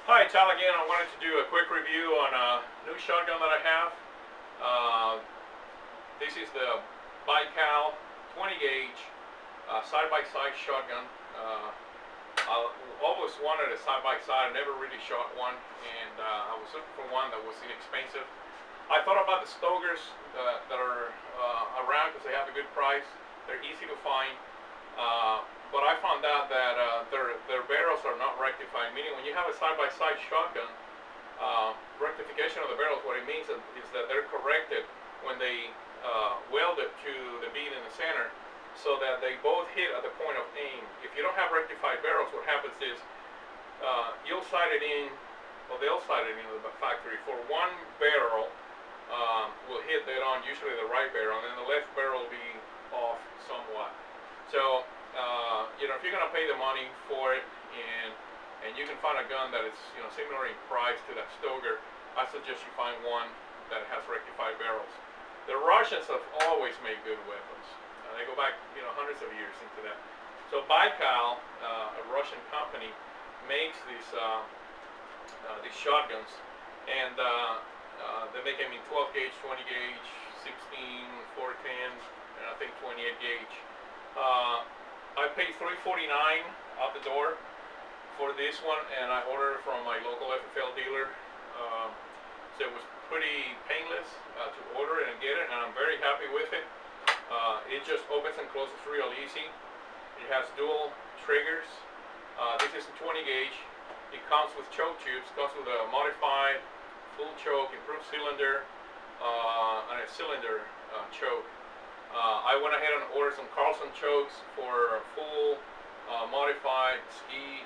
Hi, it's Al again. I wanted to do a quick review on a new shotgun that I have. Uh, this is the Baikal 20 gauge side-by-side shotgun. I always wanted a side-by-side. I never really shot one, and I was looking for one that was inexpensive. I thought about the Stoegers that are around because they have a good price. They're easy to find. But I found out that their barrels are not rectified, meaning when you have a side-by-side shotgun, rectification of the barrels, what it means is that they're corrected when they weld it to the bead in the center so that they both hit at the point of aim. If you don't have rectified barrels, what happens is you'll sight it in, or they'll sight it in the factory for one barrel, will hit dead on, usually the right barrel, and then the left barrel will be off somewhat. So if you're gonna pay the money for it, and you can find a gun that is similar in price to that Stoeger, I suggest you find one that has rectified barrels. The Russians have always made good weapons. They go back hundreds of years into that. So Baikal, a Russian company, makes these shotguns, and they make them in 12 gauge, 20 gauge, 16, 410, and I think 28 gauge. I paid $349 out the door for this one, and I ordered it from my local FFL dealer. So it was pretty painless to order it and get it, and I'm very happy with it. It just opens and closes real easy. It has dual triggers. This is a 20 gauge. It comes with choke tubes, comes with a modified full choke, improved cylinder, and a cylinder choke. I went ahead and ordered some Carlson chokes for full modified, ski,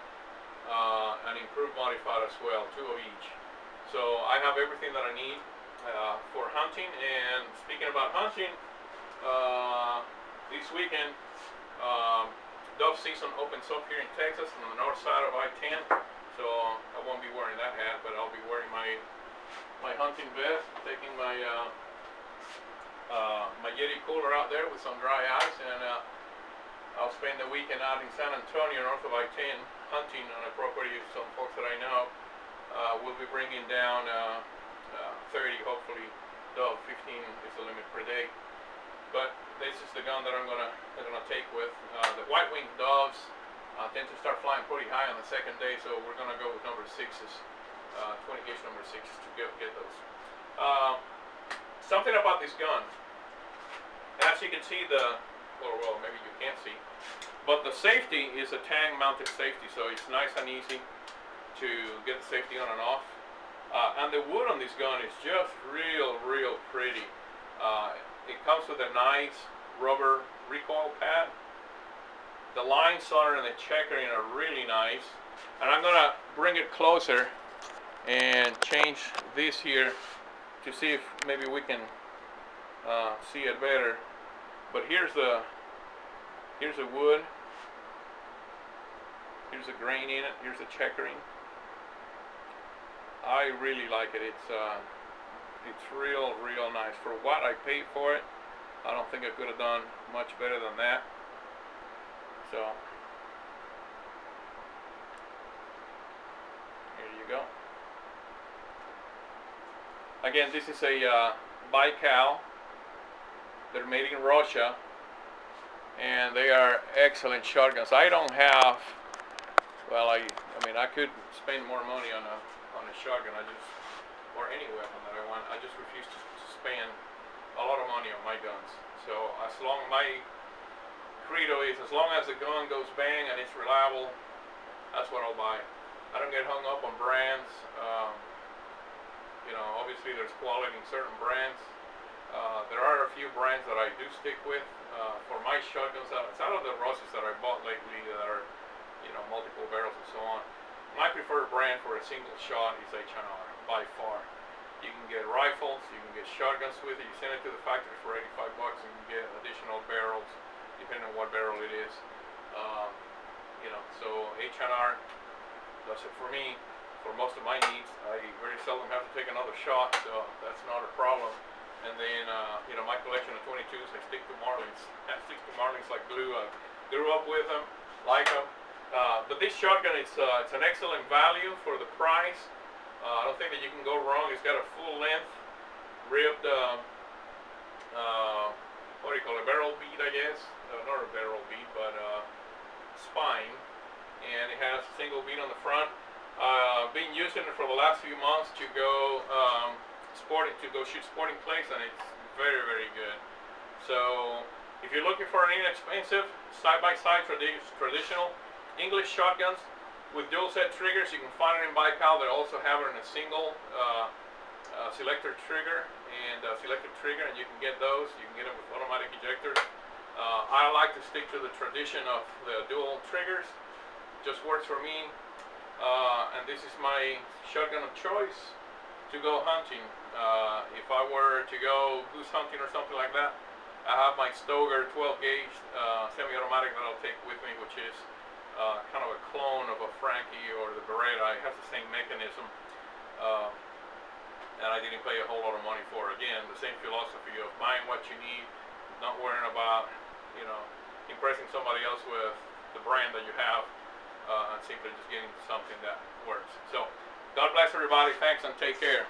and improved modified as well, 2 of each. So I have everything that I need for hunting. And speaking about hunting, this weekend dove season opens up here in Texas on the north side of I-10. So I won't be wearing that hat, but I'll be wearing my hunting vest, taking my Yeti cooler out there with some dry ice, and I'll spend the weekend out in San Antonio, north of I-10, hunting on a property of some folks that I know. We'll be bringing down 30, hopefully dove. 15 is the limit per day. But this is the gun that I'm gonna take with. The white-winged doves tend to start flying pretty high on the second day, so we're gonna go with number 6s, 20 gauge number 6s to get those. Something about this gun. As you can see, well, maybe you can't see, but the safety is a tang-mounted safety, so it's nice and easy to get the safety on and off. And the wood on this gun is just real pretty. It comes with a nice rubber recoil pad. The line solder and the checkering are really nice. And I'm gonna bring it closer and change this here to see if maybe we can see it better. But here's the wood. Here's the grain in it. Here's the checkering. I really like it. It's real nice for what I paid for it. I don't think I could have done much better than that. So here you go. Again, this is a Baikal. They're made in Russia, and they are excellent shotguns. I don't have, well, I mean, I could spend more money on a shotgun. Or any weapon that I want. I just refuse to spend a lot of money on my guns. So my credo is, as long as the gun goes bang and it's reliable, that's what I'll buy. I don't get hung up on brands. Obviously there's quality in certain brands. There are a few brands that I do stick with for my shotguns. It's out of the Russians that I bought lately that are, multiple barrels and so on. My preferred brand for a single shot is H&R, by far. You can get rifles, you can get shotguns with it. You send it to the factory for $85 and you get additional barrels, depending on what barrel it is. So H&R does it for me. For most of my needs, I very seldom have to take another shot, so that's not a problem. And then, my collection of 22s, I stick to Marlins. I stick to Marlins like glue. I grew up with them, like them. But this shotgun, it's an excellent value for the price. I don't think that you can go wrong. It's got a full length ribbed, what do you call it, barrel bead, I guess. Not a barrel bead, but spine. And it has a single bead on the front. Been using it for the last few months to go shoot sporting clays, and it's very, very good. So if you're looking for an inexpensive side-by-side traditional English shotguns with dual set triggers, you can find it in Baikal. They also have it in a single selector trigger and you can get those. You can get them with automatic ejectors. I like to stick to the tradition of the dual triggers. Just works for me. And this is my shotgun of choice to go hunting. If I were to go goose hunting or something like that, I have my Stoeger 12 gauge semi-automatic that I'll take with me, which is kind of a clone of a Frankie or the Beretta. It has the same mechanism, and I didn't pay a whole lot of money for it. Again, the same philosophy of buying what you need, not worrying about, impressing somebody else with the brand that you have, and simply just getting something that works. So, God bless everybody. Thanks and take care.